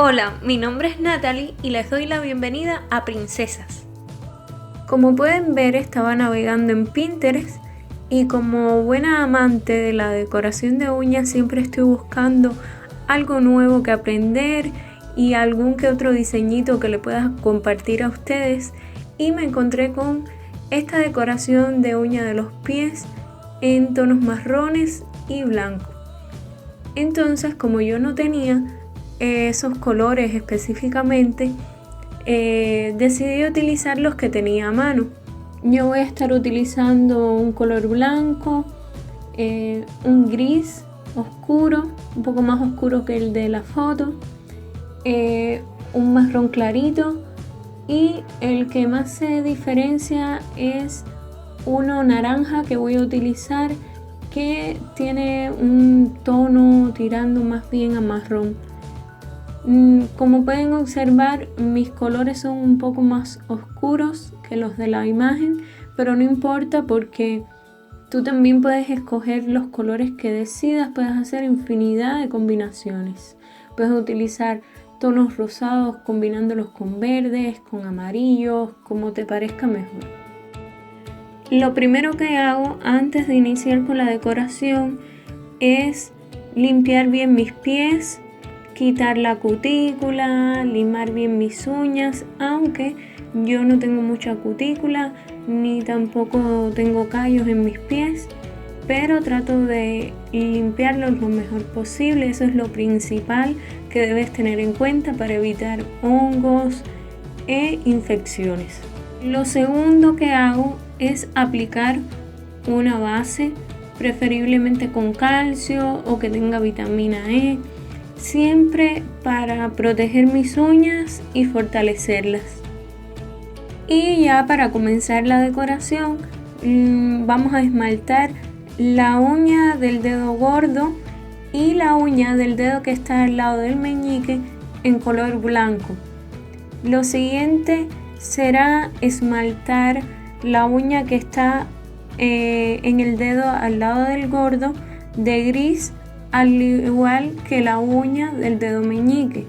Hola, mi nombre es Natalie y les doy la bienvenida a Princesas. Como pueden ver, estaba navegando en Pinterest y como buena amante de la decoración de uñas siempre estoy buscando algo nuevo que aprender y algún que otro diseñito que le pueda compartir a ustedes, y me encontré con esta decoración de uña de los pies en tonos marrones y blanco. Entonces, como yo no tenía esos colores específicamente, decidí utilizar los que tenía a mano. Yo voy a estar utilizando un color blanco, un gris oscuro, un poco más oscuro que el de la foto, un marrón clarito, y el que más se diferencia es uno naranja que voy a utilizar, que tiene un tono tirando más bien a marrón. Como pueden observar, mis colores son un poco más oscuros que los de la imagen, pero no importa porque tú también puedes escoger los colores que decidas, puedes hacer infinidad de combinaciones. Puedes utilizar tonos rosados combinándolos con verdes, con amarillos, como te parezca mejor. Lo primero que hago antes de iniciar con la decoración es limpiar bien mis pies, quitar la cutícula, limar bien mis uñas, aunque yo no tengo mucha cutícula ni tampoco tengo callos en mis pies, pero trato de limpiarlos lo mejor posible. Eso es lo principal que debes tener en cuenta para evitar hongos e infecciones. Lo segundo que hago es aplicar una base, preferiblemente con calcio o que tenga vitamina E, siempre para proteger mis uñas y fortalecerlas. Y ya para comenzar la decoración, vamos a esmaltar la uña del dedo gordo y la uña del dedo que está al lado del meñique en color blanco. Lo siguiente será esmaltar la uña que está en el dedo al lado del gordo de gris, al igual que la uña del dedo meñique,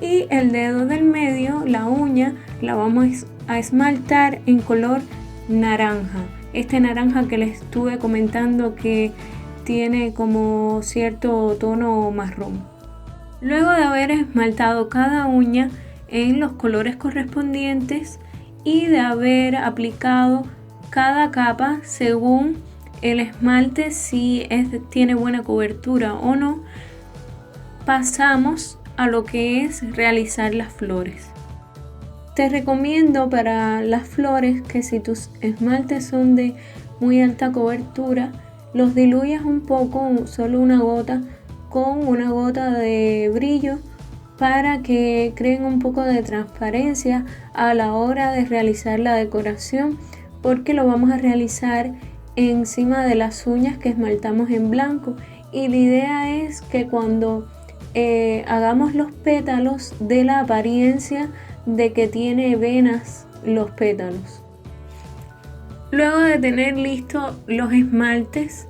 y el dedo del medio, la uña, la vamos a esmaltar en color naranja, este naranja que les estuve comentando que tiene como cierto tono marrón. Luego de haber esmaltado cada uña en los colores correspondientes y de haber aplicado cada capa según el esmalte, si tiene buena cobertura o no, pasamos a lo que es realizar las flores. Te recomiendo para las flores que si tus esmaltes son de muy alta cobertura, los diluyas un poco, solo una gota, con una gota de brillo, para que creen un poco de transparencia a la hora de realizar la decoración, porque lo vamos a realizar encima de las uñas que esmaltamos en blanco, y la idea es que cuando hagamos los pétalos dé la apariencia de que tiene venas los pétalos. Luego de tener listos los esmaltes,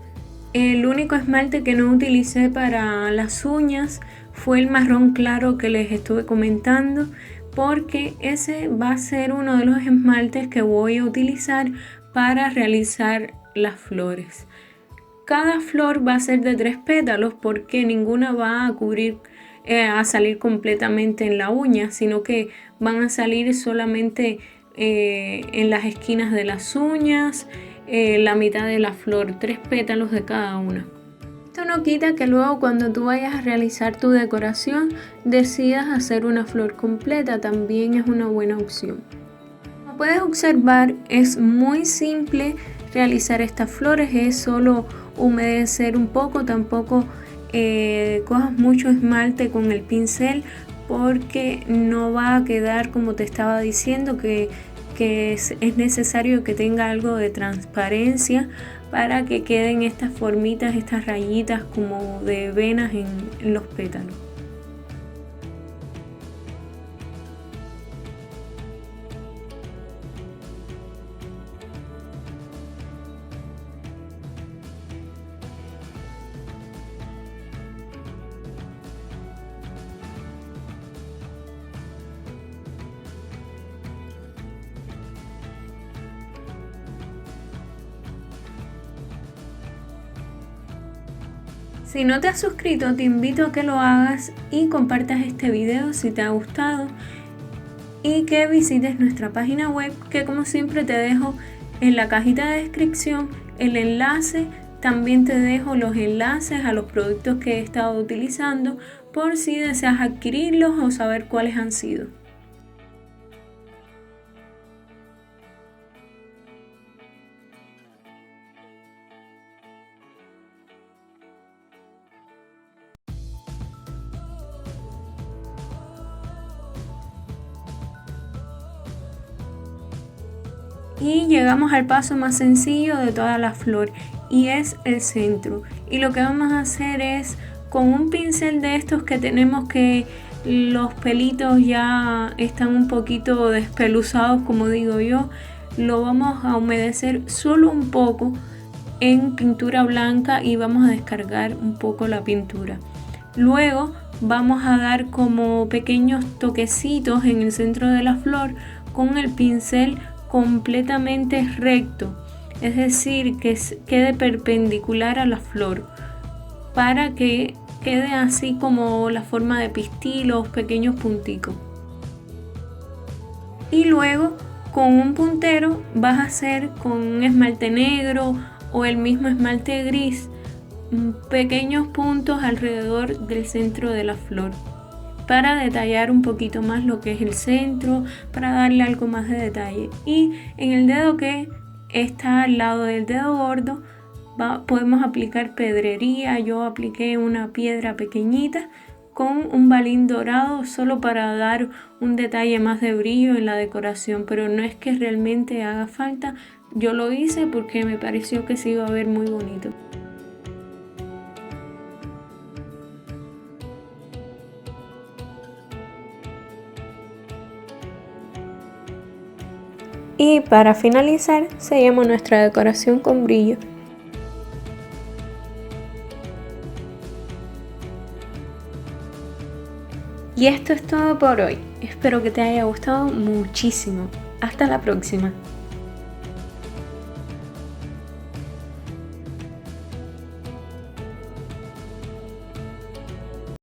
el único esmalte que no utilicé para las uñas fue el marrón claro que les estuve comentando, porque ese va a ser uno de los esmaltes que voy a utilizar para realizar las flores. Cada flor va a ser de 3 pétalos porque ninguna va a cubrir, a salir completamente en la uña, sino que van a salir solamente en las esquinas de las uñas, la mitad de la flor, 3 pétalos de cada una. Esto no quita que luego cuando tú vayas a realizar tu decoración decidas hacer una flor completa, también es una buena opción. Como puedes observar, es muy simple realizar estas flores, es solo humedecer un poco, tampoco cojas mucho esmalte con el pincel porque no va a quedar como te estaba diciendo, que es necesario que tenga algo de transparencia para que queden estas formitas, estas rayitas como de venas en los pétalos. Si no te has suscrito, te invito a que lo hagas y compartas este video si te ha gustado y que visites nuestra página web, que como siempre te dejo en la cajita de descripción el enlace. También te dejo los enlaces a los productos que he estado utilizando por si deseas adquirirlos o saber cuáles han sido. Y llegamos al paso más sencillo de toda la flor, y es el centro. Y lo que vamos a hacer es, con un pincel de estos que tenemos que los pelitos ya están un poquito despeluzados, como digo yo, lo vamos a humedecer solo un poco en pintura blanca y vamos a descargar un poco la pintura. Luego vamos a dar como pequeños toquecitos en el centro de la flor con el pincel completamente recto, es decir, que quede perpendicular a la flor para que quede así como la forma de pistilos, pequeños punticos. Y luego con un puntero vas a hacer con un esmalte negro o el mismo esmalte gris pequeños puntos alrededor del centro de la flor para detallar un poquito más lo que es el centro, para darle algo más de detalle. Y en el dedo que está al lado del dedo gordo podemos aplicar pedrería. Yo apliqué una piedra pequeñita con un balín dorado solo para dar un detalle más de brillo en la decoración, pero no es que realmente haga falta. Yo lo hice porque me pareció que se iba a ver muy bonito. Y para finalizar, sellamos nuestra decoración con brillo. Y esto es todo por hoy. Espero que te haya gustado muchísimo. Hasta la próxima.